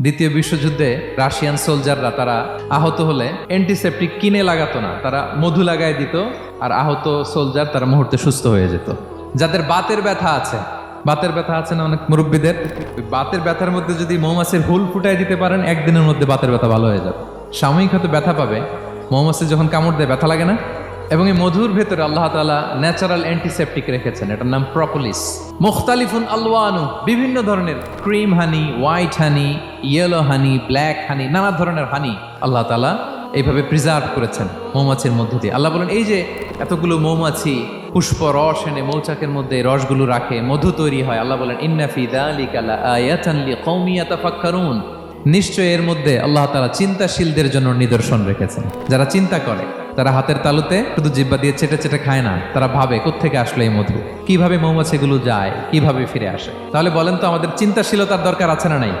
দ্বিতীয় বিশ্বযুদ্ধে রাশিয়ান সোলজাররা তারা আহত হলে অ্যান্টিসেপটিক কিনে লাগাতো না, তারা মধু লাগায় দিত, আর আহত সোলজার তারা মুহূর্তে সুস্থ হয়ে যেত। যাদের বাতের ব্যথা আছে, বাতের ব্যথা আছে না অনেক মুরব্বীদের, ওই বাতের ব্যথার মধ্যে যদি মৌমাছির হুল ফুটাই দিতে পারেন, একদিনের মধ্যে বাতের ব্যথা ভালো হয়ে যাবে। সাময়িক হয়তো ব্যথা পাবে, মৌমাছি যখন কামড় দেয় ব্যথা লাগে না। এবং এই মধুর ভেতরে আল্লাহ তাআলা ন্যাচারাল অ্যান্টিসেপটিক রেখেছেন, এটার নাম প্রপোলিস। মুখতালিফুন আলওয়ানু, বিভিন্ন ধরনের ক্রিম হানি, হোয়াইট হানি, ইয়েলো হানি, ব্ল্যাক হানি, নানা ধরনের হানি আল্লাহ তাআলা এইভাবে প্রিজার্ভ করেছেন মৌমাছির মধ্য দিয়ে। আল্লাহ বলেন, এই যে এতগুলো মৌমাছি পুষ্প রস এনে মৌচাকের মধ্যে রসগুলো রাখে, মধু তৈরি হয়। আল্লাহ বলেন, ইন্না ফি যালিকা লাআয়াতান লিকওমি ইয়াতাফাক্কারুন, নিশ্চয় এর মধ্যে আল্লাহ তাআলা চিন্তাশীলদের জন্য নিদর্শন রেখেছেন। যারা চিন্তা করে, তারা হাতের তালুতে শুধু জিহ্বা দিয়ে চেটে চেটে খায় না, তারা ভাবে কোত্থেকে আসলো এই মধু, কিভাবে মৌমাছিগুলো যায়, কিভাবে ফিরে আসে। তাহলে বলেন তো, আমাদের চিন্তাশীলতার দরকার আছে না নাই?